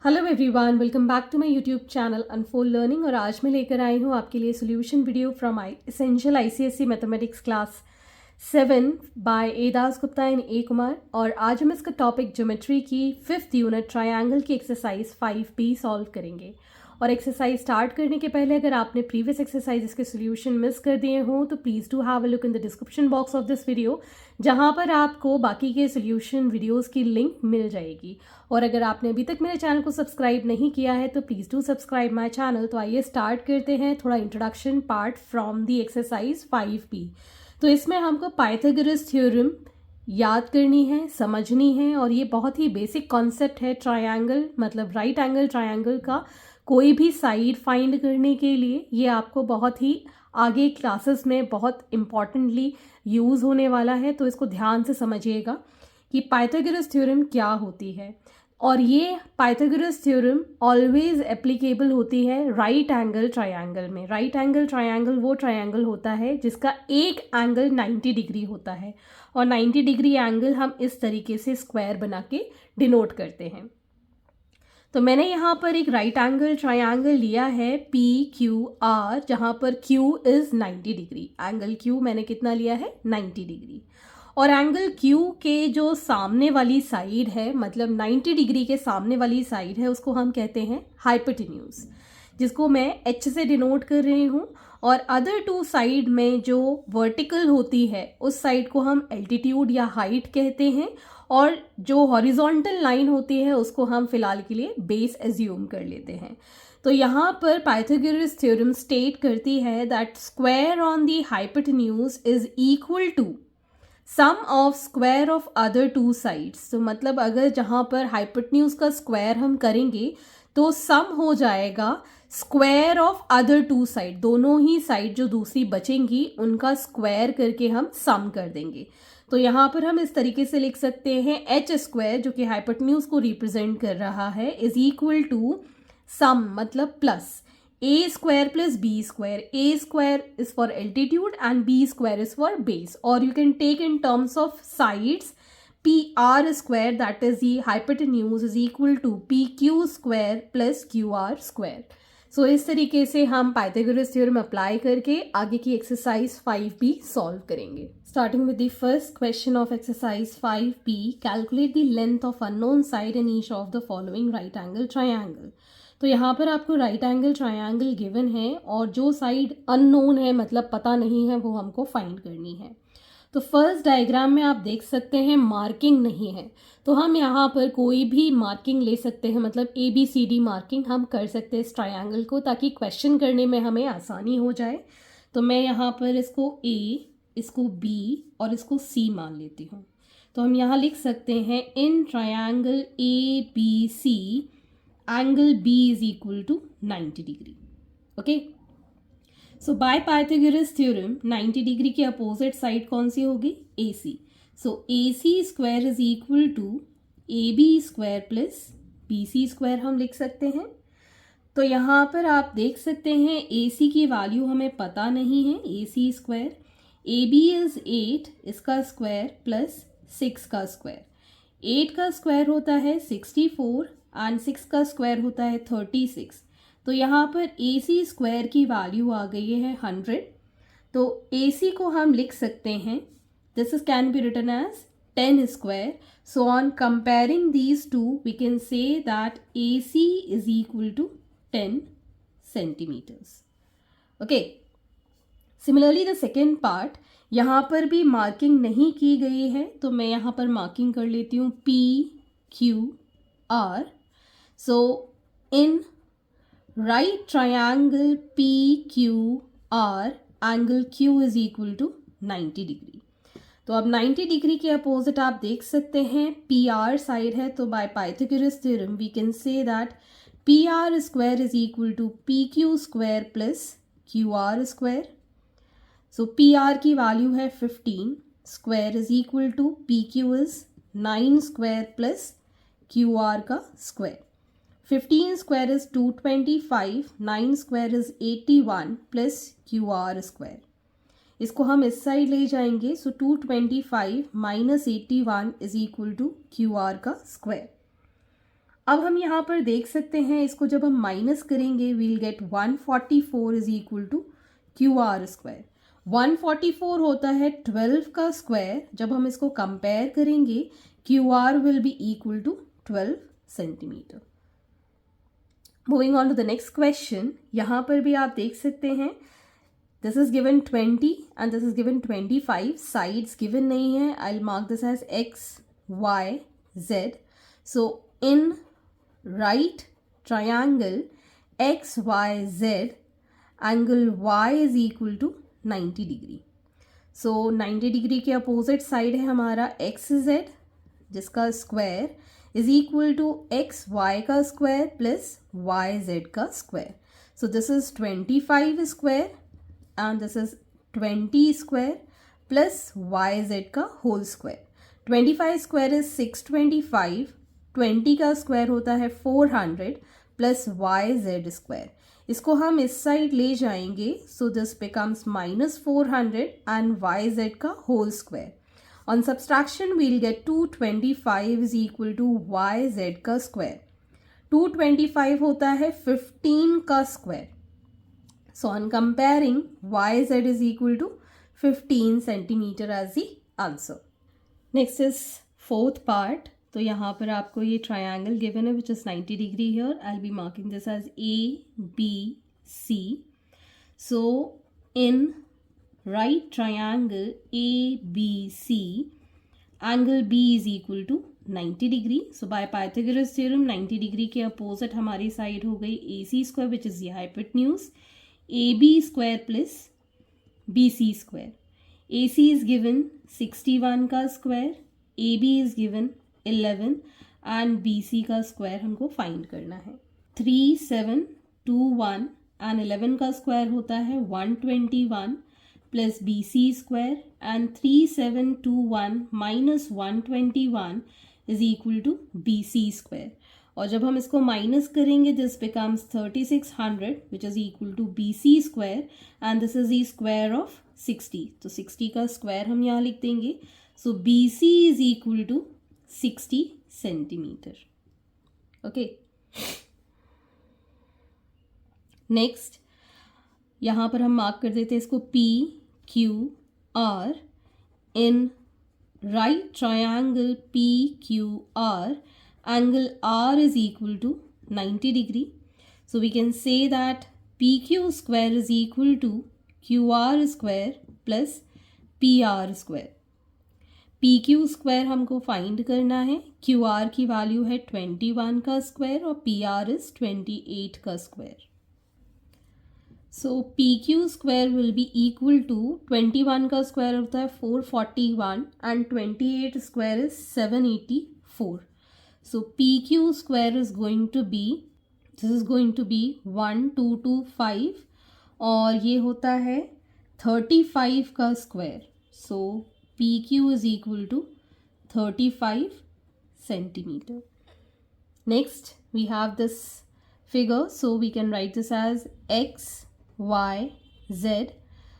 Hello everyone, welcome back to my YouTube channel unfold learning. और आज मैं लेकर आई हूँ आपके लिए solution video from essential ICSE mathematics class 7 by A Das Gupta and A Kumar. और आज हम इसका टॉपिक ज्योमेट्री की 5th यूनिट ट्रायंगल की एक्सरसाइज 5B सॉल्व करेंगे। और एक्सरसाइज स्टार्ट करने के पहले अगर आपने प्रीवियस एक्सरसाइजेस के सोल्यूशन मिस कर दिए हों तो please do have a look in the description box of this video, जहां पर आपको बाकी के सोल्यूशन वीडियोस की लिंक मिल जाएगी। और अगर आपने अभी तक मेरे चैनल को सब्सक्राइब नहीं किया है तो please do subscribe my channel. तो आइए स्टार्ट करते हैं थोड़ा introduction part from the exercise 5B। तो इसमें हमको पाइथागोरस थ्योरम याद करनी है, समझनी है। और ये बहुत ही बेसिक कॉन्सेप्ट है ट्रायंगल मतलब राइट एंगल ट्रायंगल का कोई भी साइड फाइंड करने के लिए। ये आपको बहुत ही आगे क्लासेस में बहुत इम्पॉर्टेंटली यूज़ होने वाला है, तो इसको ध्यान से समझिएगा कि पाइथागोरस थ्योरम क्या होती है। और ये पाइथागोरस थ्योरम ऑलवेज एप्लीकेबल होती है राइट एंगल ट्रायंगल में। राइट एंगल ट्रायंगल वो ट्रायंगल होता है जिसका एक एंगल 90 डिग्री होता है। और 90 डिग्री एंगल हम इस तरीके से स्क्वायर बना के डिनोट करते हैं। तो मैंने यहाँ पर एक राइट एंगल ट्रायंगल लिया है PQR, जहाँ पर Q is 90 degree. Angle Q मैंने कितना लिया है 90 डिग्री। और एंगल Q के जो सामने वाली साइड है मतलब 90 डिग्री के सामने वाली साइड है उसको हम कहते हैं हाइपोटेन्यूज, जिसको मैं H से डिनोट कर रही हूँ। और अदर टू साइड में जो वर्टिकल होती है उस साइड को हम एल्टीट्यूड या हाइट कहते हैं। और जो हॉरिजॉन्टल लाइन होती है उसको हम फिलहाल के लिए बेस एज्यूम कर लेते हैं। तो यहाँ पर पाइथागोरस थ्योरम स्टेट करती है that square on the hypotenuse is equal to sum of square of other two sides. तो मतलब अगर जहाँ पर हाइपोटेन्यूज का स्क्वायर हम करेंगे तो सम हो जाएगा square of other two side, दोनों ही साइड जो दूसरी बचेंगी उनका स्क्वायर करके हम सम कर देंगे। तो यहाँ पर हम इस तरीके से लिख सकते हैं एच स्क्वायर जो कि हाइपोटेन्यूज को रिप्रेजेंट कर रहा है इज इक्वल टू सम मतलब plus A square plus B square. A square is for altitude and B square is for base. और you can take in terms of sides P R square that is the hypotenuse is equal to P Q square plus Q R square. So इस तरीके से हम Pythagoras theorem apply करके आगे की exercise 5B solve करेंगे। Starting with the first question of exercise 5B, calculate the length of unknown side in each of the following right angle triangle. तो यहाँ पर आपको राइट एंगल ट्रायंगल गिवन है और जो साइड अननोन है मतलब पता नहीं है वो हमको फाइंड करनी है। तो फर्स्ट डायग्राम में आप देख सकते हैं मार्किंग नहीं है, तो हम यहाँ पर कोई भी मार्किंग ले सकते हैं, मतलब ABCD मार्किंग हम कर सकते हैं इस ट्रायंगल को ताकि क्वेश्चन करने में हमें आसानी हो जाए। तो मैं यहाँ पर इसको A, इसको B और इसको C मान लेती हूँ। तो हम यहाँ लिख सकते हैं in triangle ABC angle B is equal to 90 degree. Okay, so by Pythagoras theorem 90 degree की अपोजिट साइड कौन सी होगी AC। So AC square is equal to AB square plus BC square हम लिख सकते हैं। तो यहाँ पर आप देख सकते हैं AC की वैल्यू हमें पता नहीं है, AC स्क्वायर AB इज 8 इसका स्क्वायर प्लस 6 का स्क्वायर। 8 का स्क्वायर होता है 64 एंड 6 का स्क्वायर होता है 36। तो यहाँ पर AC स्क्वायर की वैल्यू आ गई है 100। तो AC को हम लिख सकते हैं this is can be written as 10 square. So on comparing these two we can say that AC is equal to 10 centimetres. Okay, similarly the second part, यहाँ पर भी मार्किंग नहीं की गई है तो मैं यहाँ पर मार्किंग कर लेती हूँ PQR। So in right triangle PQR angle Q is equal to 90 degree. तो अब 90 डिग्री के अपोजिट आप देख सकते हैं PR साइड है, तो by Pythagoras theorem we can say that PR square is equal to PQ square plus QR square. So PR की वैल्यू है 15, square is equal to PQ is 9 square plus QR का square. 15 square is 225, 9 square is 81 plus QR square. इसको हम इस side ले जाएंगे, so 225 minus 81 is equal to QR का square. अब हम यहाँ पर देख सकते हैं, इसको जब हम माइनस करेंगे we'll get 144 is equal to Q R square. 144 होता है 12 का स्क्वायर। जब हम इसको कंपेयर करेंगे Q R will be equal to 12 centimetre. Moving on to the next question, यहाँ पर भी आप देख सकते हैं this is given 20 and this is given 25। Sides given नहीं है। I will mark this as x y z। So in right triangle XYZ, angle Y is equal to 90 degree. So 90 degree के opposite side है हमारा XZ जिसका square is equal to XY का square plus YZ का square. So this is 25 square and this is 20 square plus YZ का whole square. 25 square is 625, 20 का square होता है 400 प्लस वाई जेड स्क्वायर। इसको हम इस साइड ले जाएंगे, so this becomes -400 and Y Z का whole square. On subtraction we'll get 225 is equal to Y Z का स्क्वायर। 225 होता है 15 का square. So on comparing Y Z is equal to 15 centimetre as the answer. Next is fourth part. तो यहाँ पर आपको ये ट्रायंगल गिवन है which is 90 degree here. I will be marking this as ABC. So in right triangle ABC, angle B is equal to 90 degree. So by Pythagoras theorem 90 degree के opposite हमारी side हो गई AC square which is the hypotenuse, AB square plus BC square. AC is given 61 का square, AB is given 11 and BC का square हमको find करना है। 3721 and 11 का स्क्वायर होता है 121 plus BC square and 3721 minus 121 is equal to BC square. और जब हम इसको माइनस करेंगे this becomes 3600 which is equal to BC square and this is the square of 60। तो 60 का स्क्वायर हम यहाँ लिख देंगे। So BC is equal to 60 centimetre. Okay, next यहाँ पर हम मार्क कर देते हैं इसको PQR। In right triangle PQR, angle R is equal to 90 degree. So we can say that PQ square is equal to QR square plus PR square. PQ square हमको find करना है। QR की value है 21 का square और PR is 28 का square. So PQ square will be equal to 21 का square होता है 441 and 28 square is 784। So PQ square is going to be, this is going to be 1225 और ये होता है 35 का square. So PQ is equal to 35 centimeter. Next, we have this figure, so we can write this as X, Y, Z.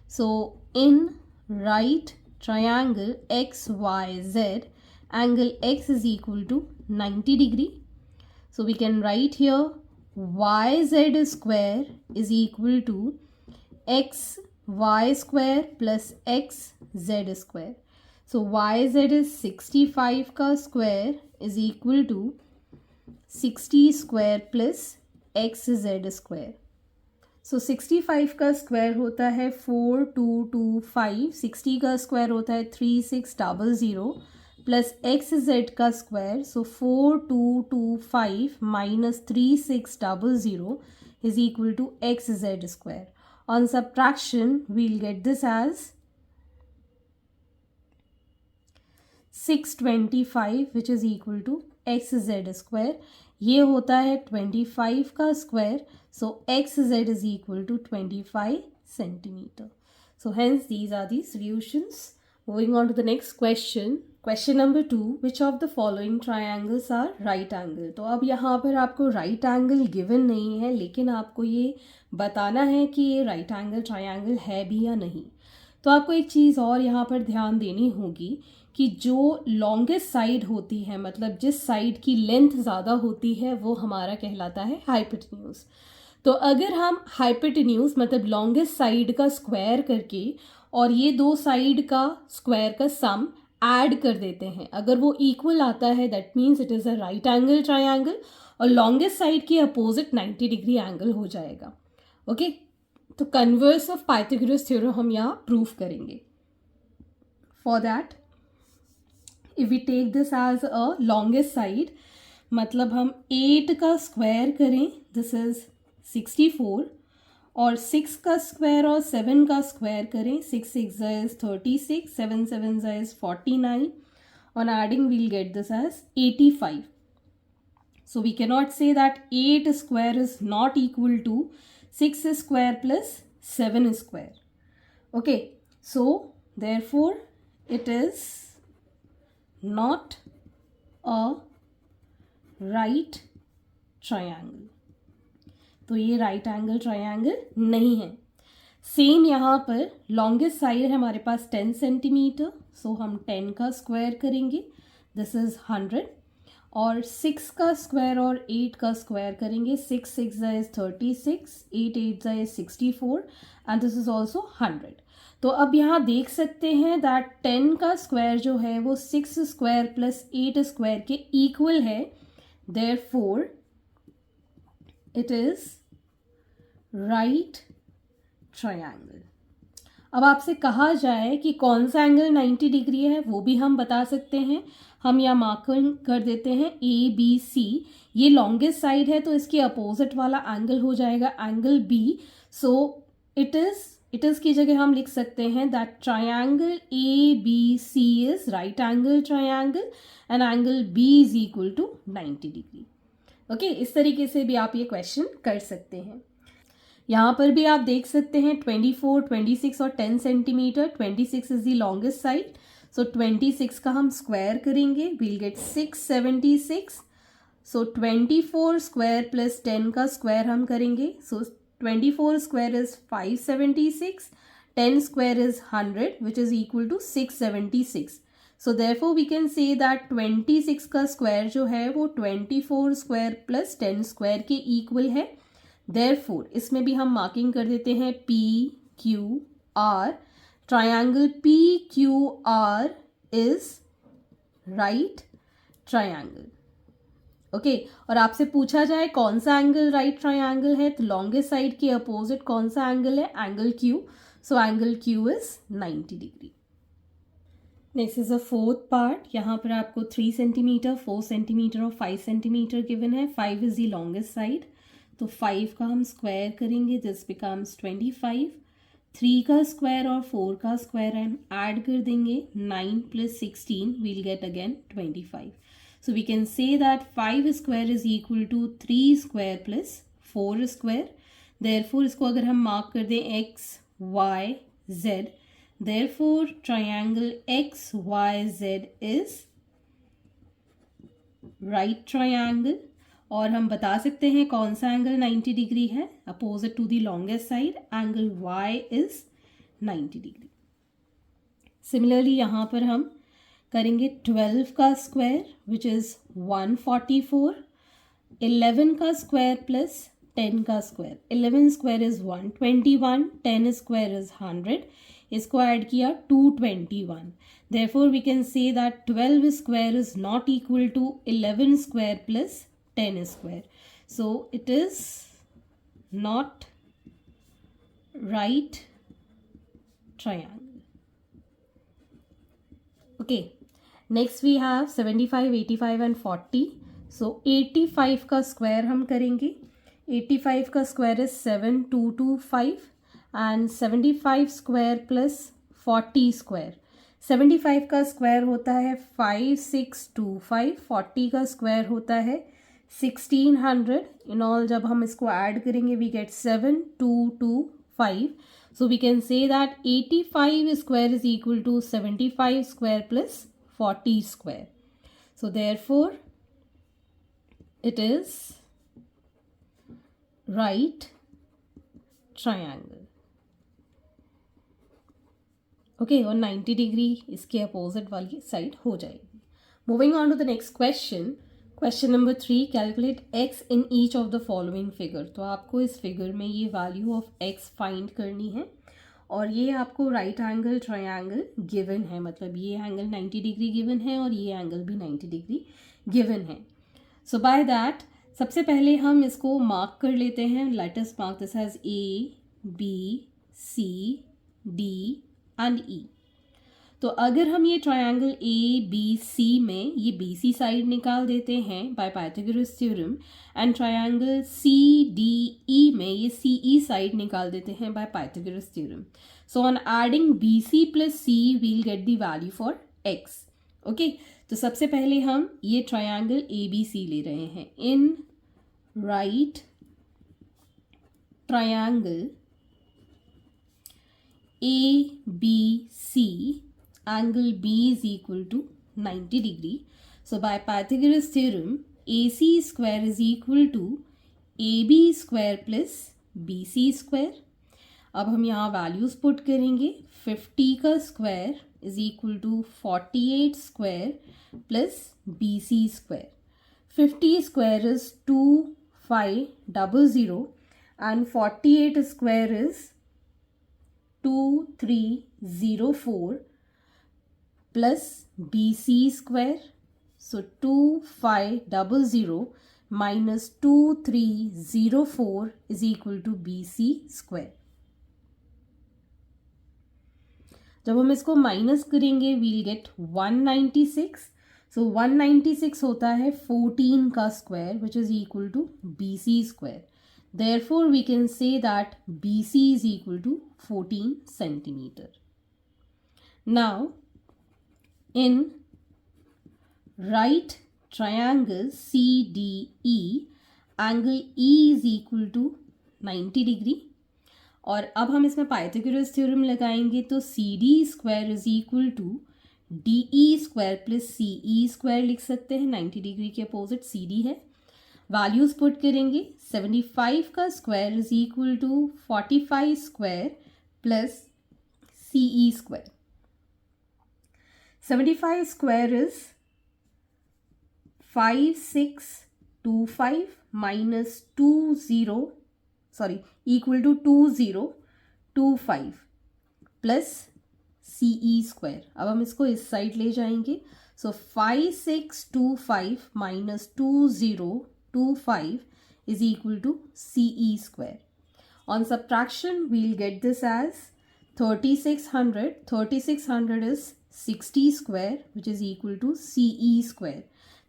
So, in right triangle X, Y, Z, angle X is equal to 90 degree. So, we can write here YZ square is equal to X, Y square plus X, Z square. So YZ is 65 का square is equal to 60 square plus XZ square. So 65 का square होता है 4225, 60 का square होता है 3600 plus XZ का square, so 4225 minus 3600 is equal to XZ square. On subtraction we'll get this as 625 which is equal to XZ square. ये होता है 25 का square, so XZ is equal to 25 centimetre. So hence these are the solutions. Moving on to the next question, question number 2, which of the following triangles are right angle. तो अब यहाँ पर आपको right angle given नहीं है, लेकिन आपको ये बताना है कि ये राइट एंगल ट्रायंगल है भी या नहीं। तो आपको एक चीज़ और यहाँ पर ध्यान देनी होगी कि जो लॉन्गेस्ट साइड होती है, मतलब जिस साइड की लेंथ ज़्यादा होती है, वो हमारा कहलाता है हाइपोटेन्यूज। तो अगर हम हाइपोटेन्यूज मतलब लॉन्गेस्ट साइड का स्क्वायर करके और ये दो साइड का स्क्वायर का सम ऐड कर देते हैं, अगर वो इक्वल आता है, that means it is a right angle triangle, और लॉन्गेस्ट साइड की अपोजिट 90 डिग्री एंगल हो जाएगा। ओके, तो कन्वर्स ऑफ पाइथागोरस थ्योरम हम यहाँ प्रूफ करेंगे। For that if we take this as a longest side, मतलब हम 8 का स्क्वायर करें, दिस इज 64, और 6 का स्क्वायर और 7 का स्क्वायर करें, 6 6 is 36, 7 7 is 49, on adding we'll get this as 85. So we cannot say that 8 square is not equal to 6 square plus 7 square. Okay, so therefore it is not a right triangle. तो ये right angle triangle नहीं है। Same यहाँ पर longest side है हमारे पास 10 centimetre, सो हम 10 का स्क्वायर करेंगे, दिस इज 100, और 6 का स्क्वायर और 8 का स्क्वायर करेंगे, 6 6 is 36, 8 8 is 64, and this is also 100। तो अब यहाँ देख सकते हैं दैट 10 का स्क्वायर जो है वो 6 स्क्वायर प्लस 8 स्क्वायर के इक्वल है, therefore it is right triangle. अब आपसे कहा जाए कि कौन सा एंगल 90 डिग्री है, वो भी हम बता सकते हैं। हम यहाँ मार्किंग कर देते हैं ABC, ये लॉन्गेस्ट साइड है तो इसके अपोजिट वाला एंगल हो जाएगा angle B। So it is की जगह हम लिख सकते हैं that triangle ABC is right angle triangle and angle B is equal to 90 degree. Okay, इस तरीके से भी आप ये क्वेश्चन कर सकते हैं। यहाँ पर भी आप देख सकते हैं 24, 26 और 10 सेंटीमीटर, 26 is the longest side, so 26 का हम स्क्वायर करेंगे, we'll get 676, so 24 square plus 10 का स्क्वायर हम करेंगे, so 24 square is 576, 10 square is 100 which is equal to 676। So therefore we can say that 26 का स्क्वायर जो है वो 24 स्क्वायर प्लस 10 स्क्वायर के इक्वल है। देयरफॉर इसमें भी हम मार्किंग कर देते हैं PQR, triangle PQR is right triangle. Okay, और आपसे पूछा जाए कौन सा एंगल राइट ट्रायंगल है, तो लॉन्गेस्ट साइड के अपोजिट कौन सा एंगल है, angle Q, so angle Q is 90 degree. Next is a fourth part, यहाँ पर आपको 3 सेंटीमीटर, 4 सेंटीमीटर और 5 सेंटीमीटर गिवन है। 5 इज द लॉन्गेस्ट साइड, तो 5 का हम स्क्वायर करेंगे, दिस बिकम्स 25, 3 का स्क्वायर और 4 का स्क्वायर हम ऐड कर देंगे, 9 plus 16 we'll get again 25। So we can say that 5 square is equal to 3 square plus 4 square. Therefore इसको अगर हम मार्क कर दें X Y Z, therefore triangle XYZ is right triangle. और हम बता सकते हैं कौन सा एंगल 90 डिग्री है, opposite to the longest side, angle Y is 90 degree. Similarly यहाँ पर हम करेंगे 12 का स्क्वायर विच इज 144, 11 का स्क्वायर प्लस 10 का square, 11 square is 121, 10 square is 100, इसको ऐड किया 221। Therefore we can say that 12 square is not equal to 11 square plus 10 square. So it is not right triangle. Okay, next we have 75, 85 and 40. So 85 का square हम करेंगे, 85 का square is 7225 and 75 square plus 40 square, 75 का square होता है 5625, 40 का square होता है 1600, इन ऑल जब हम इसको ऐड करेंगे we get 7225। So we can say that 85 square is equal to 75 square plus 40 square. So therefore it is right triangle. Okay, और 90 डिग्री इसके अपोजिट वाली साइड हो जाएगी. Moving on to the next question. Question number 3, calculate x in each of the following figure. तो आपको इस figure में ये वैल्यू ऑफ x फाइंड करनी है और ये आपको राइट एंगल ट्रायंगल गिवन है, मतलब ये एंगल 90 डिग्री गिवन है और ये एंगल भी 90 डिग्री गिवन है. सो बाय दैट सबसे पहले हम इसको मार्क कर लेते हैं. Let us mark this as A, B, C, D and E. तो अगर हम ये ट्रायंगल A, B, C में ये BC साइड निकाल देते हैं by Pythagoras theorem and triangle C, D, E में ये CE साइड निकाल देते हैं by Pythagoras theorem. So on adding BC plus C we'll get the value for X. Okay, तो सबसे पहले हम ये ट्रायंगल ABC ले रहे हैं. इन right triangle ABC, angle B is equal to 90 degree. So by Pythagoras theorem, AC square is equal to AB square plus BC square. अब हम यहाँ वैल्यूज पुट करेंगे. 50 का square is equal to 48 square plus BC square. 50 square is 2500 and 48 square is 2304 plus BC square. So 2500 minus 2304 is equal to BC square. जब हम इसको minus करेंगे we'll gate 196. सो 196 होता है 14 का square which is equal to BC square. Therefore, we can say that BC is equal to 14 centimeter. Now, in right triangle CDE, angle E is equal to 90 degree. और अब हम इसमें Pythagoras theorem लगाएंगे तो CD square is equal to DE square plus CE square लिख सकते हैं. 90 degree के अपोजिट CD है. वैल्यूज पुट करेंगे. 75 का square is equal to 45 square plus CE square. 75 square is 5625 minus 2025 plus CE square. अब हम इसको इस साइड ले जाएंगे. So 5625 minus 2025 is equal to CE square. On subtraction, we'll get this as 3600. 3600 is 60 square, which is equal to CE square.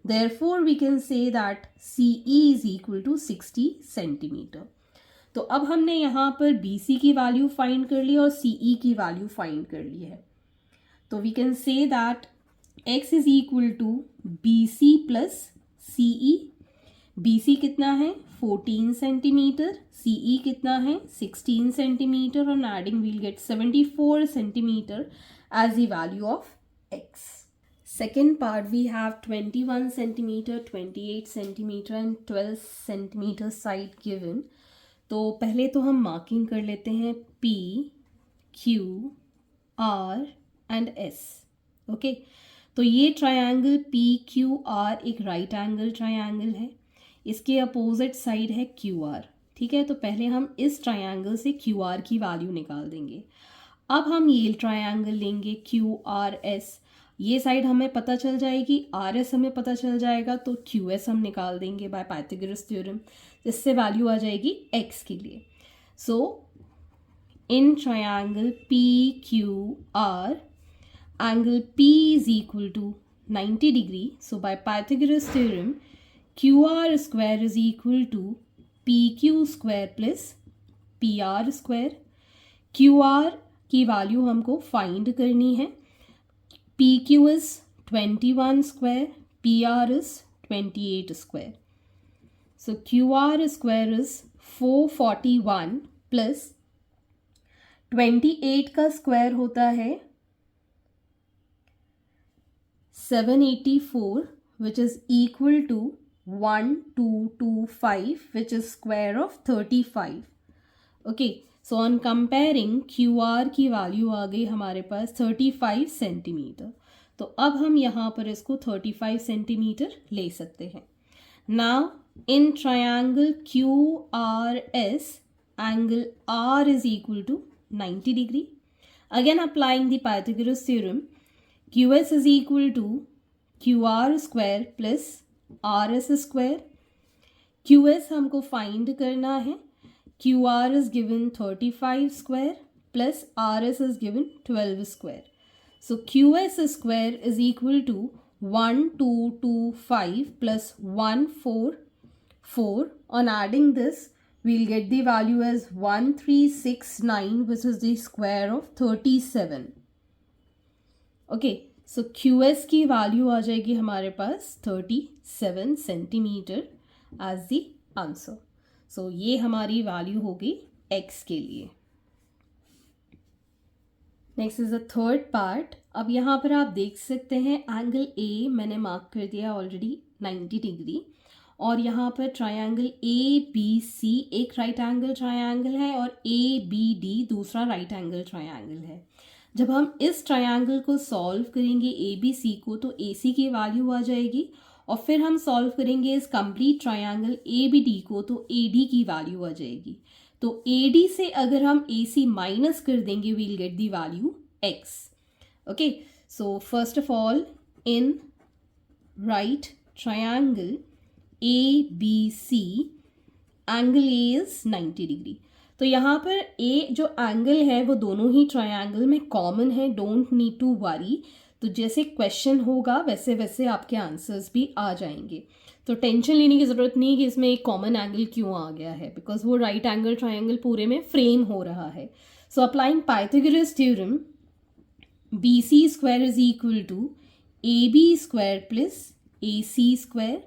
Therefore, we can say that CE is equal to 60 centimeter. तो अब हमने यहाँ पर BC की value find कर ली और CE की value find कर ली है. तो we can say that X is equal to BC plus CE. BC कितना है 14 सेंटीमीटर, CE कितना है 16 सेंटीमीटर और adding we'll get 74 centimetre as the value of X. Second part we have 21 centimetre, 28 centimetre and 12 centimetre side given. तो पहले तो हम marking कर लेते हैं P, Q, R and S. Okay, तो ये ट्रायंगल PQR एक राइट एंगल ट्रायंगल है. इसके अपोजिट साइड है QR. ठीक है, तो पहले हम इस ट्रायंगल से QR की वैल्यू निकाल देंगे. अब हम ये ट्रायंगल लेंगे QRS. ये साइड हमें पता चल जाएगी, RS हमें पता चल जाएगा, तो QS हम निकाल देंगे बाय पाइथागोरस थ्योरम. इससे वैल्यू आ जाएगी X के लिए. So in triangle PQR, angle P is equal to 90 degree. So by Pythagoras theorem, QR square is equal to PQ square plus PR square. QR की value हमको find करनी है. PQ is 21 square, PR is 28 square. So QR square is 441 plus 28 का square होता है 784, which is equal to 1225, which is square of 35. Okay, so on comparing QR की value आ गई हमारे पास 35 सेंटीमीटर। तो अब हम यहाँ पर इसको 35 सेंटीमीटर ले सकते हैं। Now in triangle QRS angle R is equal to 90 degree. Again applying the Pythagoras theorem, QS is equal to QR square plus RS square. QS हमको find करना है। QR is given 35 square plus RS is given 12 square. So QS square is equal to 1225 plus 144. On adding this, we'll get the value as 1369, which is the square of 37. Okay, so QS की value आ जाएगी हमारे पास 37 centimetre as the answer. सो ये हमारी value होगी x के लिए। Next is the third part. अब यहाँ पर आप देख सकते हैं एंगल A मैंने मार्क कर दिया ऑलरेडी 90 डिग्री, और यहाँ पर ट्रायंगल ABC एक राइट एंगल ट्रायंगल है और ABD दूसरा राइट एंगल ट्रायंगल है। जब हम इस ट्रायंगल को सॉल्व करेंगे ABC को, तो AC की वैल्यू आ जाएगी, और फिर हम सॉल्व करेंगे इस कंप्लीट ट्रायंगल ABD को, तो AD की वैल्यू आ जाएगी। तो AD से अगर हम AC माइनस कर देंगे, we'll get the value X। Okay, so first of all in right triangle ABC angle A is 90 degree. तो यहाँ पर A जो एंगल है वो दोनों ही ट्रायंगल में कॉमन है, डोंट नीड टू वरी। तो जैसे क्वेश्चन होगा वैसे वैसे आपके आंसर्स भी आ जाएंगे, तो टेंशन लेने की ज़रूरत नहीं कि इसमें एक कॉमन एंगल क्यों आ गया है, बिकॉज वो राइट एंगल ट्रायंगल पूरे में फ्रेम हो रहा है। So applying Pythagoras theorem, BC square is equal to AB square plus AC square.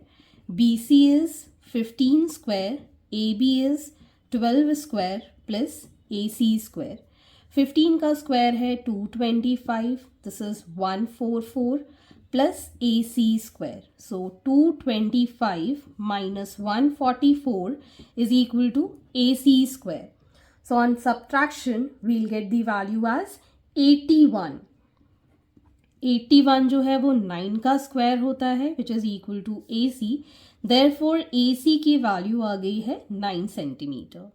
BC is 15 square, AB is 12 square plus AC square. 15 का स्क्वायर है 225, this is 144 plus AC square. So 225 minus 144 is equal to AC square. So on subtraction, we'll get the value as 81. 81 जो है वो 9 का square होता है, which is equal to AC। Therefore AC की value आ गई है 9 centimetre.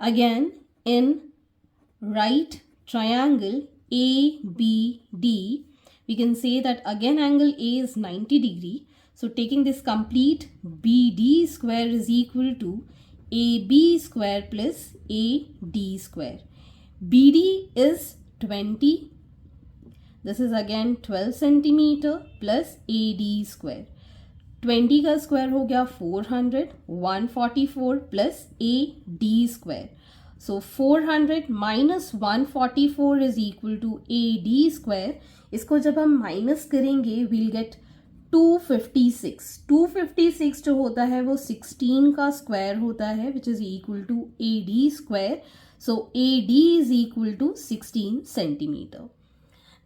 Again in right triangle ABD we can say that again angle A is 90 degree. So taking this complete BD square is equal to AB square plus AD square. BD is 20. This is again 12 centimeter plus AD square. 20 का square हो गया 400, 144 plus AD square. So 400 minus 144 is equal to AD square. इसको जब हम minus करेंगे we'll get 256. 256 जो होता है वो 16 का स्क्वायर होता है, which is equal to AD square. So AD is equal to 16 centimeter.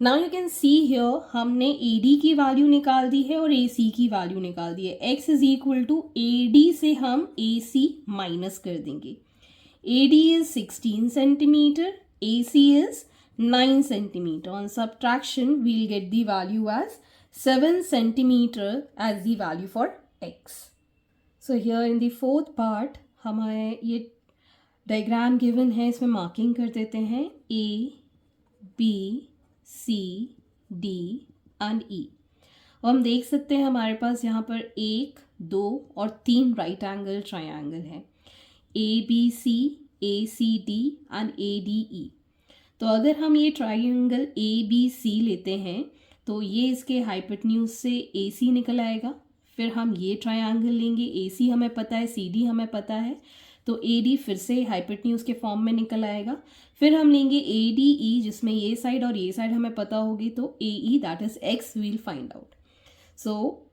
Now you can see here हमने AD की वैल्यू निकाल दी है और AC की वैल्यू निकाल दी है। X is equal to AD से हम AC माइनस कर देंगे। AD is 16 centimetre, AC is 9 centimetre. On subtraction we'll get the value as 7 centimetre as the value for X। So here in the fourth part हमारे ये diagram given है, इसमें marking कर देते हैं A, B, C, D and E। और हम देख सकते हैं हमारे पास यहाँ पर 1, 2 और 3 राइट एंगल ट्रायंगल हैं, ABC, ACD एंड ADE। तो अगर हम ये ट्रायंगल ABC लेते हैं तो ये इसके हाइपोटेन्यूज से AC निकल आएगा। फिर हम ये ट्रायंगल लेंगे, AC हमें पता है, CD हमें पता है, तो AD फिर से हाइपोटेन्यूज के फॉर्म में निकल आएगा। फिर हम लेंगे ADE जिसमें ये साइड और ये साइड हमें पता होगी, तो AE that is X we'll find out. So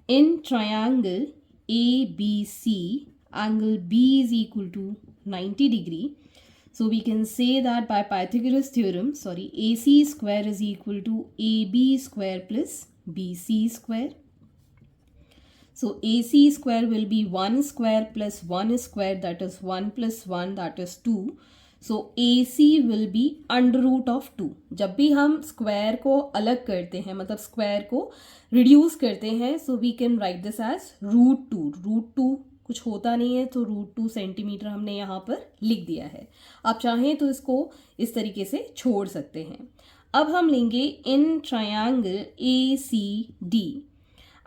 in triangle ABC angle B is equal to 90 degree. So we can say that by Pythagoras theorem, AC square is equal to AB square plus BC square. So AC square will be 1 square plus 1 square, that is 1 plus 1, that is 2. So AC will be under root of 2। जब भी हम square को अलग करते हैं, मतलब square को reduce करते हैं, so we can write this as root 2। Root 2 कुछ होता नहीं है, तो रूट 2 सेंटीमीटर हमने यहाँ पर लिख दिया है। आप चाहें तो इसको इस तरीके से छोड़ सकते हैं। अब हम लेंगे in triangle ACD,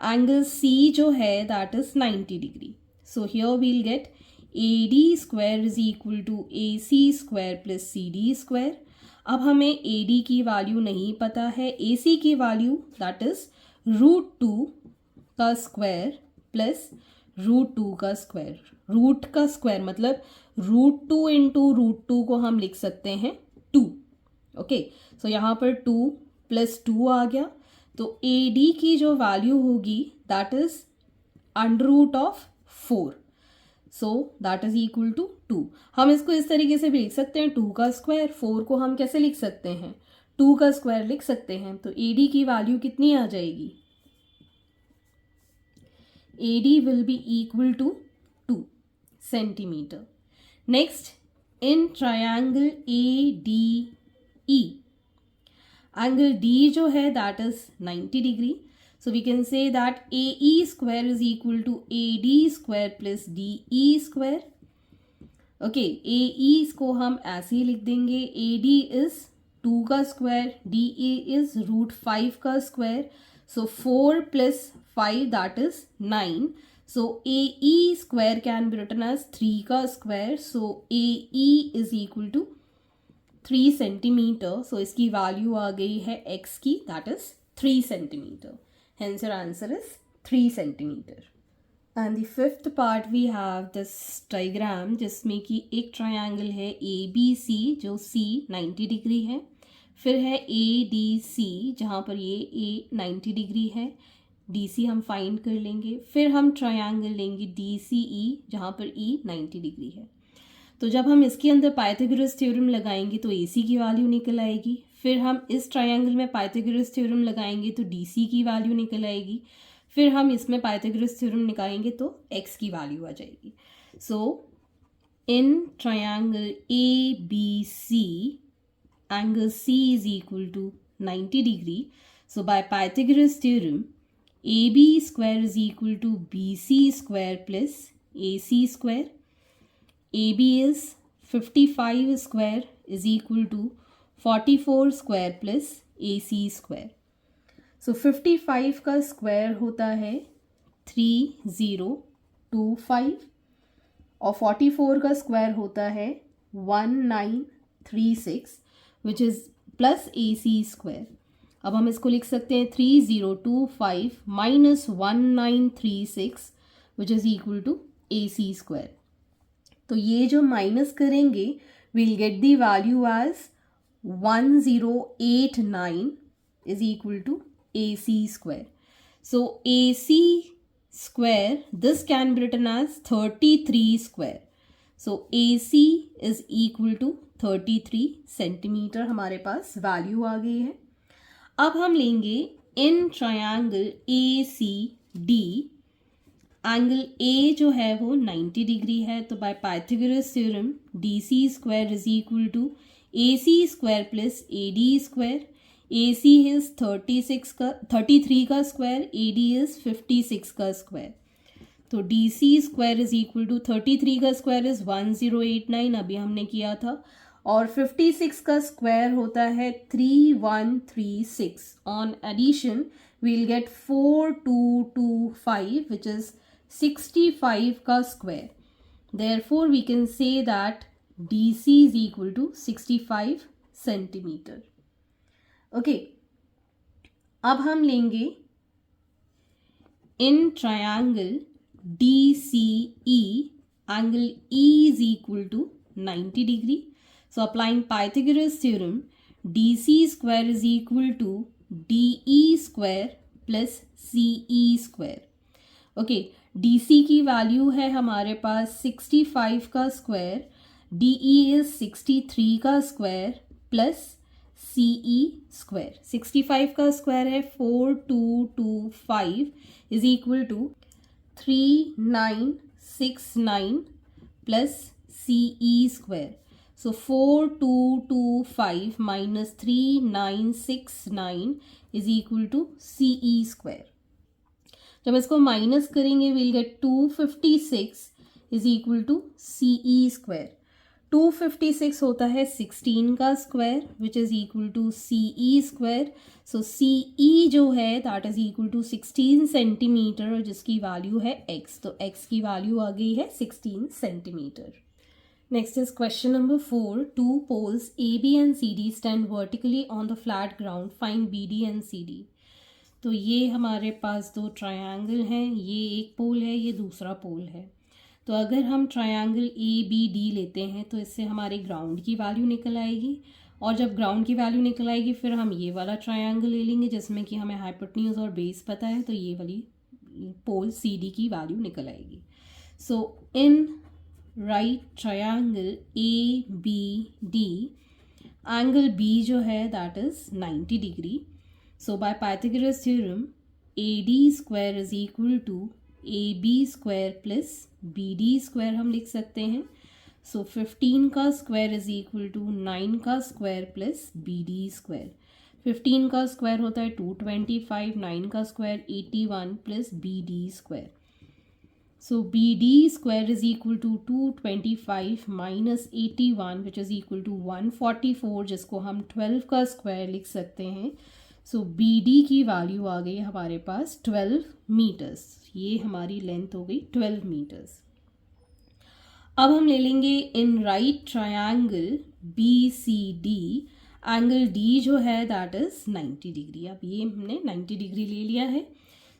angle C जो है that is 90 degree. So here we'll get AD square is equal to AC square plus CD square. अब हमें AD की वैल्यू नहीं पता है, AC की वैल्यू दैट इज रूट 2 का स्क्वायर प्लस रूट 2 का स्क्वायर। रूट का स्क्वायर मतलब रूट 2 इंटू रूट 2 को हम लिख सकते हैं 2। ओके, सो यहाँ पर 2 प्लस 2 आ गया, तो AD की जो वैल्यू होगी that is under root of 4। So that is equal to 2। हम इसको इस तरीके से भी लिख सकते हैं, 2 का स्क्वायर। 4 को हम कैसे लिख सकते हैं, 2 का स्क्वायर लिख सकते हैं। तो AD की वैल्यू कितनी आ जाएगी, AD will be equal to 2 centimeter. Next, in triangle ADE, angle D जो है that is 90 degree. So we can say that AE square is equal to AD square plus DE square. Okay, AE को हम ऐसे ही लिख देंगे, AD is 2 का square, DE is root 5 का square. So 4 plus 5 that is 9. So AE square can be written as 3 का square. So AE is equal to 3 centimeter. So इसकी value आ गई है x की, that is 3 centimeter. Hence your answer is 3 centimeter. And the fifth part we have this diagram जिसमें कि एक triangle है ABC जो C 90 डिग्री है, फिर है ADC जहाँ पर ये A 90 डिग्री है, DC हम फाइंड कर लेंगे। फिर हम ट्रायंगल लेंगे DCE जहाँ पर E 90 डिग्री है। तो जब हम इसके अंदर पाइथागोरस थ्योरम लगाएंगे तो AC की वैल्यू निकल आएगी। फिर हम इस ट्रायंगल में पाइथागोरस थ्योरम लगाएंगे तो DC की वैल्यू निकल आएगी। फिर हम इसमें पाइथागोरस थ्योरम निकालेंगे तो x की वैल्यू आ जाएगी। So in triangle ABC angle C is equal to 90 degree. So by Pythagoras theorem, AB square is equal to BC square plus AC square. AB is 55 square is equal to 44 square plus AC square. So 55 का square होता है 3025 और 44 का square होता है 1936 which is plus AC square. अब हम इसको लिख सकते हैं 3025 minus 1936 which is equal to AC square. तो ये जो माइनस करेंगे we'll get the value as 1089 is equal to AC square. So AC square, this can be written as 33 square. So AC is equal to 33 centimetre हमारे पास value आ गई है। अब हम लेंगे in triangle ACD, angle A जो है वो 90 डिग्री है, तो by Pythagoras theorem DC square is equal to AC square plus AD square. AC is 33 का स्क्वायर, AD is 56 का स्क्वायर। तो DC square is equal to 33 का स्क्वायर इज 1089 अभी हमने किया था, और 56 का स्क्वायर होता है 3136। On addition we'll get 4225 which is 65 का square. Therefore we can say that DC is equal to 65 centimetre. Okay, अब हम लेंगे in triangle DCE, angle E is equal to 90 degree. So applying Pythagoras theorem, DC square is equal to DE square plus CE square. Okay, DC की value है हमारे पास 65 का square, DE is 63 का square plus CE square. 65 का square है 4225 is equal to 3969 plus CE square. So 4225 minus 3969 is equal to CE square. जब इसको minus करेंगे we'll get 256 is equal to CE square. 256 होता है 16 का square which is equal to CE square. So CE जो है that is equal to 16 centimetre और जिसकी वैल्यू है x. तो x की वैल्यू आ गई है 16 centimetre. Next is question number 4. Two poles AB and CD stand vertically on the flat ground. Find BD and CD. तो ये हमारे पास दो ट्रायंगल हैं. ये एक पोल है, ये दूसरा पोल है. तो अगर हम ट्रायंगल ABD लेते हैं तो इससे हमारे ग्राउंड की वैल्यू निकल आएगी. और जब ग्राउंड की वैल्यू निकल आएगी फिर हम ये वाला ट्रायंगल ले लेंगे जिसमें कि हमें हाइपोटेन्यूज और बेस पता है. तो ये वाली पोल CD की वैल्यू निकल आएगी. So in right triangle ABD angle B जो है that is 90 degree. So by Pythagoras theorem AD square is equal to AB square plus BD square हम लिख सकते हैं. सो 15 का स्क्वायर इज इक्वल टू 9 का स्क्वायर प्लस BD स्क्वायर. 15 का square होता है 225, 9 का square 81 plus BD square. So BD square is equal to 225 minus 81 which is equal to 144 जिसको हम 12 का स्क्वायर लिख सकते हैं. So BD की वैल्यू आ गई हमारे पास 12 मीटर्स. ये हमारी लेंथ हो गई 12 मीटर्स. अब हम ले लेंगे इन right triangle BCD angle D जो है दैट इज़ 90 डिग्री. अब ये हमने 90 डिग्री ले लिया है.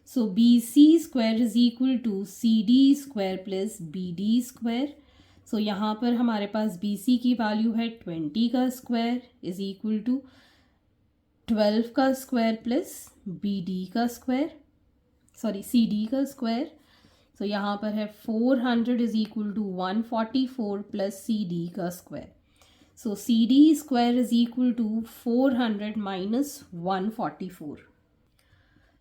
So BC square is equal to CD square plus BD square. So यहाँ पर हमारे पास BC की वैल्यू है 20 का स्क्वायर इज इक्वल टू 12 का स्क्वायर प्लस BD का स्क्वायर CD का स्क्वायर. सो यहाँ पर है 400 is equal to 144 plus CD का square. So CD square is equal to 400 minus 144.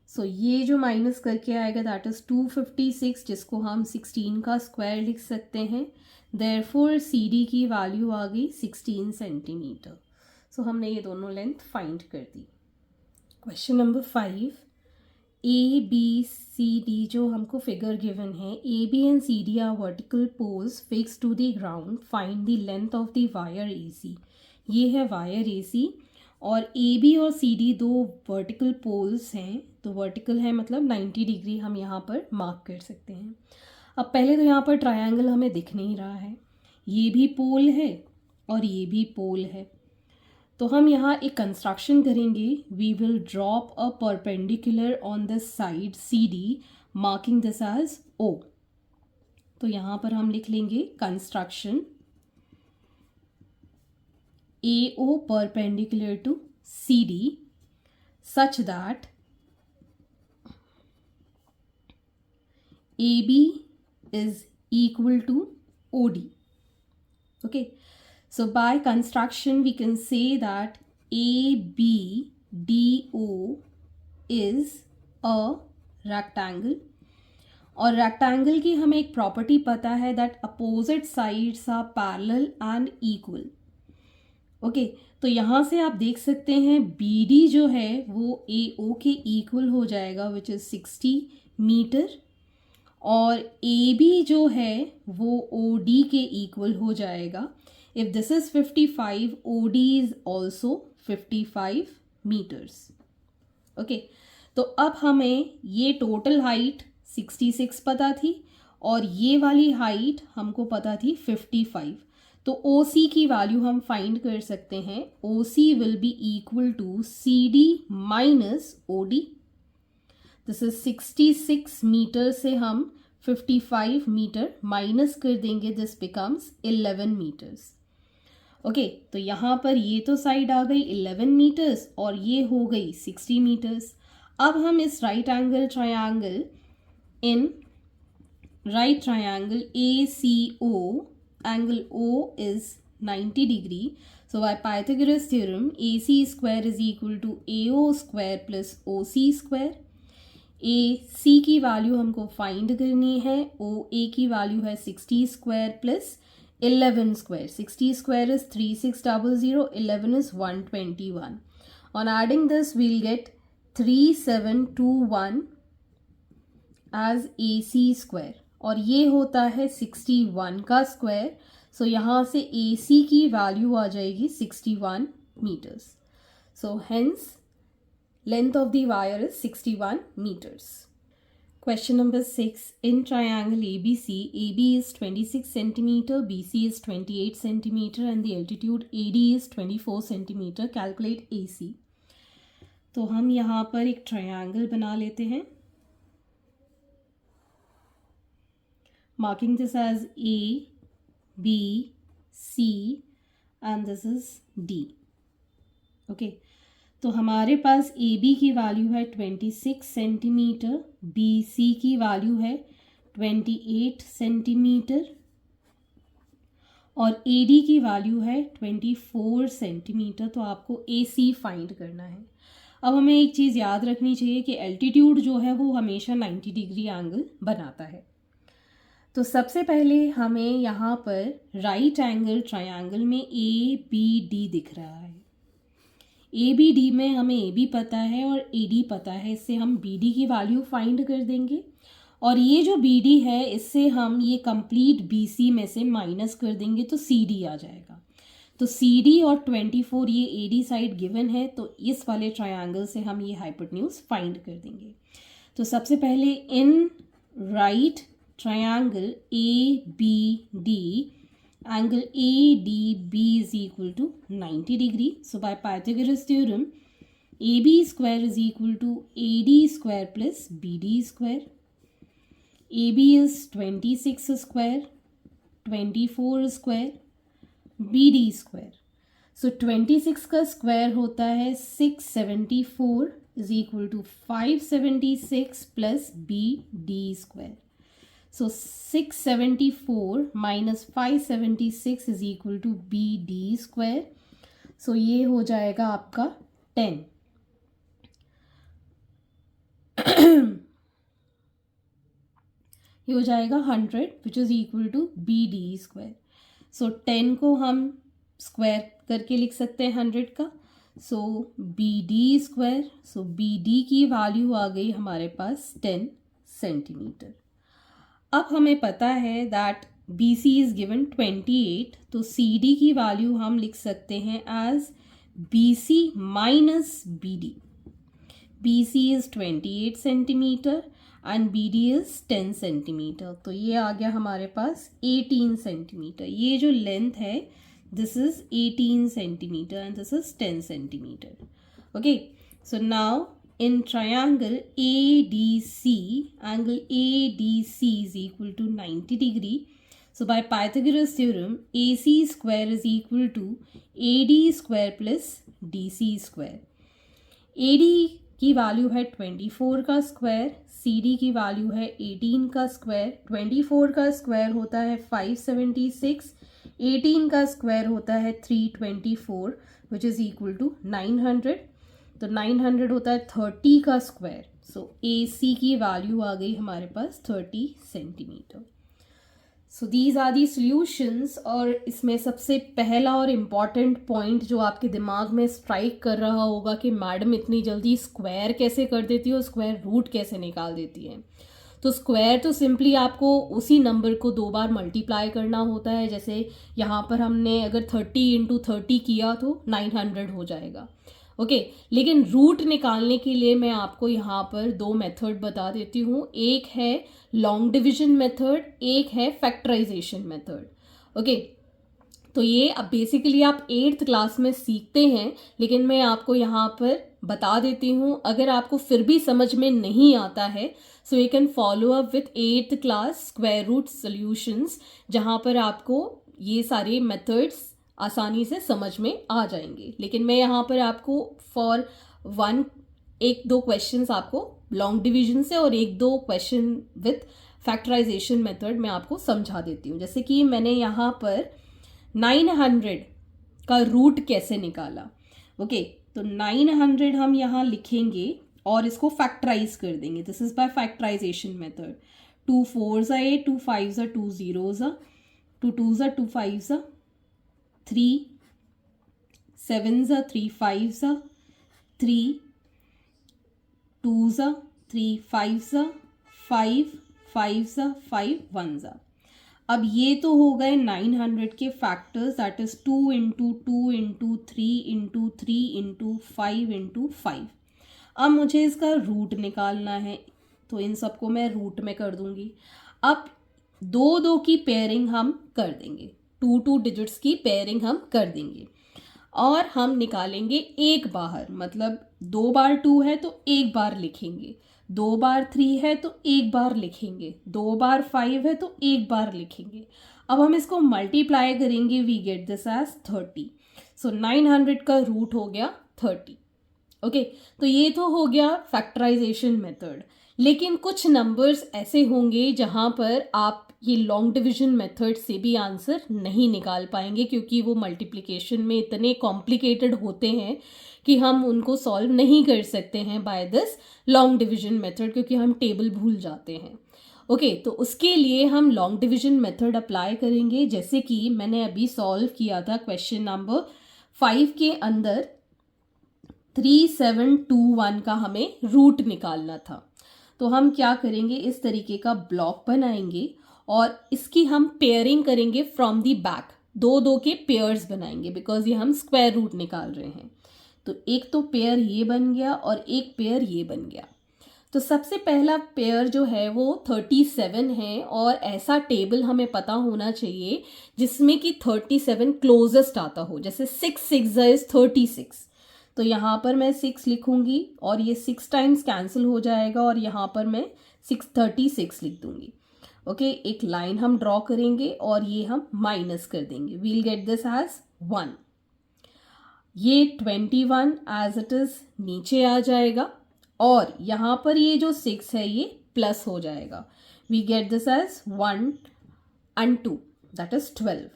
So ये जो माइनस करके आएगा दैट इज़ 256 जिसको हम 16 का स्क्वायर लिख सकते हैं. देयरफॉर CD की वैल्यू आ गई 16 सेंटीमीटर. सो हमने ये दोनों लेंथ फाइंड कर दी. Question number 5. ABCD जो हमको फिगर गिवन है. AB and CD are vertical poles fix to the ground. Find the length of the wire AC. ये है वायर AC और AB और CD दो वर्टिकल पोल्स हैं. तो वर्टिकल है मतलब 90 डिग्री हम यहाँ पर मार्क कर सकते हैं. अब पहले तो यहाँ पर ट्रायंगल हमें दिख नहीं रहा है. ये भी पोल है और ये भी पोल है. तो हम यहाँ एक कंस्ट्रक्शन करेंगे. We will drop a perpendicular on the side CD marking this as O. तो यहाँ पर हम लिख लेंगे construction AO perpendicular to CD such that AB is equal to OD. Okay, so by construction we can say that ABDO is a rectangle. और rectangle की हमें एक प्रॉपर्टी पता है that opposite sides are parallel and equal. Okay, तो यहाँ से आप देख सकते हैं BD जो है वो AO के इक्वल हो जाएगा विच इज़ 60 मीटर और AB जो है वो OD के इक्वल हो जाएगा. If this is 55 OD is also 55 metres. Okay, तो अब हमें ये टोटल हाइट 66 पता थी और ये वाली हाइट हमको पता थी 55. तो OC की वैल्यू हम फाइंड कर सकते हैं. OC will be equal to CD minus OD. This is 66 metre से हम 55 मीटर माइनस कर देंगे. This becomes 11 metres. ओके, तो यहाँ पर ये तो साइड आ गई 11 मीटर्स और ये हो गई 60 मीटर्स. अब हम इस right angle triangle in right triangle ACO angle O is 90 degree. So by Pythagoras theorem AC square is equal to AO square plus OC square. AC की वैल्यू हमको फाइंड करनी है. OA की वैल्यू है 60 square plus 11 square. 60 square is 3600. 11 is 121. On adding this, we'll get 3721 as AC square. और ये होता है 61 का स्क्वायर. सो यहाँ से AC की वैल्यू आ जाएगी 61 meters. So hence length of the wire is 61 meters. Question number 6. In triangle ABC, AB is 26 centimeter, BC is 28 centimeter and the altitude AD is 24 centimeter. Calculate AC. तो हम यहाँ पर एक ट्रायंगल बना लेते हैं. Marking this as A, B, C and this is D. Okay. तो हमारे पास AB की वैल्यू है 26 सेंटीमीटर, BC की वैल्यू है 28 सेंटीमीटर और AD की वैल्यू है 24 सेंटीमीटर. तो आपको AC फाइंड करना है. अब हमें एक चीज़ याद रखनी चाहिए कि एल्टीट्यूड जो है वो हमेशा 90 डिग्री एंगल बनाता है. तो सबसे पहले हमें यहाँ पर राइट एंगल ट्रायंगल में ABD दिख रहा है. ABD में हमें AB पता है और AD पता है. इससे हम BD की वैल्यू फाइंड कर देंगे और ये जो BD है इससे हम ये कंप्लीट BC में से माइनस कर देंगे तो CD आ जाएगा. तो CD और 24 ये AD साइड गिवन है तो इस वाले ट्रायंगल से हम ये हाइपोटेन्यूज फाइंड कर देंगे. तो सबसे पहले in right triangle ABD, angle ADB is equal to 90 degree. So by Pythagoras theorem, AB square is equal to AD square plus BD square. AB is 26 square, 24 square, BD square. So 26 का square होता है 674 is equal to 576 plus BD square. So 674 minus 576 is equal to BD square. So ये हो जाएगा आपका 10. ये हो जाएगा 100 which is equal to BD square. So 10 को हम स्क्वायर करके लिख सकते हैं 100 का. So BD square. So BD की वैल्यू आ गई हमारे पास 10 सेंटीमीटर. अब हमें पता है दैट BC इज़ गिवन 28. तो CD की वैल्यू हम लिख सकते हैं as BC minus BD. BC is 28 centimetre and BD is 10 centimetre. तो ये आ गया हमारे पास 18 सेंटीमीटर. ये जो लेंथ है this is 18 centimetre and this is 10 centimetre. Okay. So now in triangle ADC, angle ADC is equal to 90 degree. So by Pythagoras theorem, AC square is equal to AD square plus DC square. AD की value है 24 का square, CD की value है 18 का square. 24 का square होता है 576, 18 का स्क्वायर होता है 324 which is equal to 900. तो 900 होता है 30 का स्क्वायर. सो AC की वैल्यू आ गई हमारे पास 30 centimetre. So these are the solutions. और इसमें सबसे पहला और इम्पॉर्टेंट पॉइंट जो आपके दिमाग में स्ट्राइक कर रहा होगा कि मैडम इतनी जल्दी स्क्वायर कैसे कर देती है और स्क्वायर रूट कैसे निकाल देती है. तो स्क्वायर तो सिंपली आपको उसी नंबर को 2 बार मल्टीप्लाई करना होता है. जैसे यहाँ पर हमने अगर 30 इंटू 30 किया तो 900 हो जाएगा. ओके. लेकिन रूट निकालने के लिए मैं आपको यहाँ पर 2 मेथड बता देती हूँ. एक है लॉन्ग डिवीजन मेथड, एक है फैक्टराइजेशन मेथड. ओके. तो ये अब बेसिकली आप 8th क्लास में सीखते हैं लेकिन मैं आपको यहाँ पर बता देती हूँ. अगर आपको फिर भी समझ में नहीं आता है so you can follow up with 8th class square root solutions, जहाँ पर आपको ये सारे मेथड्स आसानी से समझ में आ जाएंगे. लेकिन मैं यहाँ पर आपको फॉर 1-2 क्वेश्चंस आपको लॉन्ग डिवीजन से और 1-2 क्वेश्चन विथ फैक्टराइजेशन मेथड मैं आपको समझा देती हूँ. जैसे कि मैंने यहाँ पर 900 का रूट कैसे निकाला. ओके. तो 900 हम यहाँ लिखेंगे और इसको फैक्टराइज कर देंगे. This is by factorisation method. 2 4s are 8, 2 5s are 2 0s are 2 2s are 2 5s are 3, 7s are 3 5s are 3, 2s are 3 5s are 5, 5s are 5 1s are। अब ये तो हो गए 900 के factors, that is 2 into 2 into 3 into 3 into 5 into 5। अब मुझे इसका root निकालना है, तो इन सबको मैं रूट में कर दूंगी। अब दो दो की पेयरिंग हम कर देंगे, 2 डिजिट्स की पेयरिंग हम कर देंगे और हम निकालेंगे एक बाहर, मतलब 2 बार 2 है तो एक बार लिखेंगे, 2 बार 3 है तो एक बार लिखेंगे, 2 बार 5 है तो एक बार लिखेंगे। अब हम इसको मल्टीप्लाई करेंगे, वी गेट दिस एज 30। सो 900 का रूट हो गया 30। ओके, तो ये तो हो गया फैक्टराइजेशन मेथड। लेकिन कुछ नंबर्स ऐसे होंगे जहाँ पर आप ये लॉन्ग डिवीजन मेथड से भी आंसर नहीं निकाल पाएंगे, क्योंकि वो मल्टीप्लिकेशन में इतने कॉम्प्लिकेटेड होते हैं कि हम उनको सॉल्व नहीं कर सकते हैं by this long division method, क्योंकि हम टेबल भूल जाते हैं। ओके, तो उसके लिए हम लॉन्ग डिवीजन मेथड अप्लाई करेंगे, जैसे कि मैंने अभी सॉल्व किया था क्वेश्चन नंबर 5 के अंदर 3721 का हमें रूट निकालना था। तो हम क्या करेंगे, इस तरीके का ब्लॉक बनाएंगे और इसकी हम पेयरिंग करेंगे फ्रॉम दी बैक, 2 के पेयर्स बनाएंगे, बिकॉज ये हम स्क्वायर रूट निकाल रहे हैं। तो एक तो पेयर ये बन गया और एक पेयर ये बन गया। तो सबसे पहला पेयर जो है वो 37 है, और ऐसा टेबल हमें पता होना चाहिए जिसमें कि 37 क्लोजेस्ट आता हो, जैसे 6 6 इज 36। तो यहाँ पर मैं 6 लिखूंगी और ये 6 टाइम्स कैंसिल हो जाएगा और यहाँ पर मैं 636 लिख दूंगी। ओके, एक लाइन हम ड्रॉ करेंगे और ये हम माइनस कर देंगे, वील गेट दिस एज 1। ये 21 एज इट इज नीचे आ जाएगा और यहाँ पर ये जो 6 है ये प्लस हो जाएगा, we get this as 1 and 2, that is 12।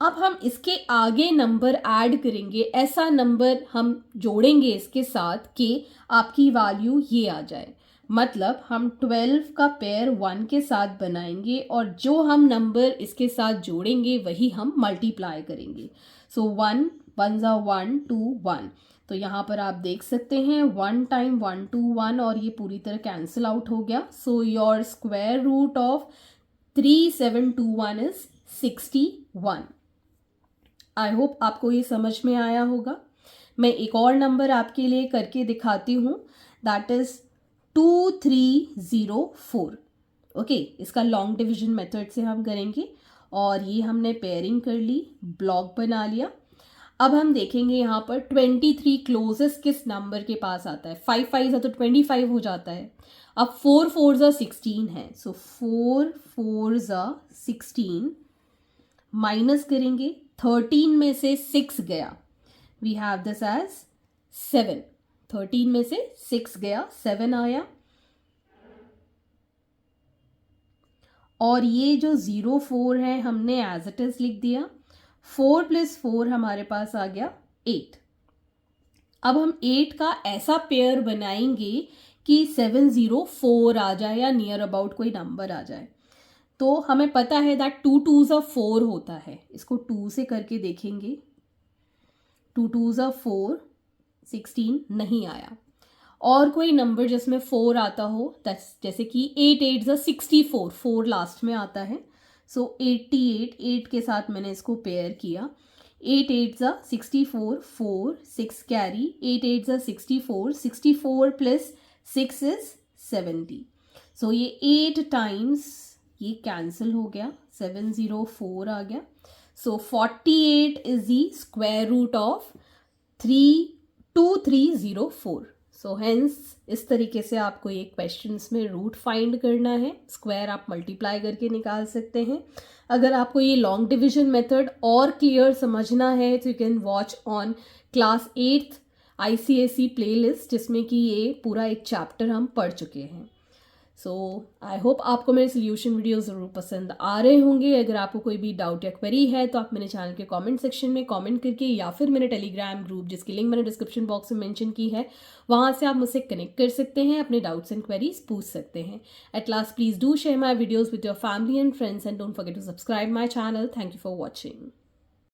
अब हम इसके आगे नंबर ऐड करेंगे, ऐसा नंबर हम जोड़ेंगे इसके साथ कि आपकी वैल्यू ये आ जाए। मतलब हम 12 का पेयर 1 के साथ बनाएंगे और जो हम नंबर इसके साथ जोड़ेंगे वही हम मल्टीप्लाई करेंगे। सो 1 1 1 2 1। तो यहाँ पर आप देख सकते हैं 1 टाइम 1 2 1 और ये पूरी तरह कैंसिल आउट हो गया। So your square root of 3721 is 61। I hope आपको ये समझ में आया होगा। मैं एक और नंबर आपके लिए करके दिखाती हूँ, दैट इज 2304। ओके, इसका लॉन्ग डिवीजन मेथड से हम करेंगे और ये हमने पेयरिंग कर ली, ब्लॉक बना लिया। अब हम देखेंगे यहाँ पर 23 क्लोजेस्ट किस नंबर के पास आता है। 5 5 तो 25 हो जाता है। अब 4 4 16 है, सो 4 4 16 माइनस करेंगे, 13 में से 6 गया, वी हैव दिस एज 7। 13 में से 6 गया, 7 आया। और ये जो 04 है हमने एज इट इज लिख दिया। 4 + 4 हमारे पास आ गया 8। अब हम 8 का ऐसा पेयर बनाएंगे कि 704 आ जाए या नियर अबाउट कोई नंबर आ जाए। तो हमें पता है दैट 2 2s 4 होता है। इसको 2 से करके देखेंगे, 2 2s 4, 16 नहीं आया। और कोई नंबर जिसमें 4 आता हो, जैसे कि 8 8 64, 4 लास्ट में आता है। सो 88, 8 के साथ मैंने इसको पेयर किया। 8 8 64, 4 6 कैरी, 8 8 64, 64 + 6 इज 70। सो ये 8 टाइम्स ये कैंसिल हो गया, 704 आ गया। So 48 is the square root of 2304। So hence इस तरीके से आपको ये क्वेश्चंस में रूट फाइंड करना है। स्क्वायर आप मल्टीप्लाई करके निकाल सकते हैं। अगर आपको ये लॉन्ग डिवीजन मेथड और क्लियर समझना है तो you can watch on class 8th ICSE playlist, जिसमें कि ये पूरा एक चैप्टर हम पढ़ चुके हैं। सो आई होप आपको मेरे सोल्यूशन वीडियो ज़रूर पसंद आ रहे होंगे। अगर आपको कोई भी डाउट या क्वेरी है तो आप मेरे चैनल के कमेंट सेक्शन में कमेंट करके या फिर मेरे टेलीग्राम ग्रुप जिसकी लिंक मैंने डिस्क्रिप्शन बॉक्स में मेंशन की है वहाँ से आप मुझसे कनेक्ट कर सकते हैं, अपने डाउट्स एंड क्वेरीज पूछ सकते हैं। At last please do share my videos with your family and friends and don't forget to subscribe my channel. Thank you for watching.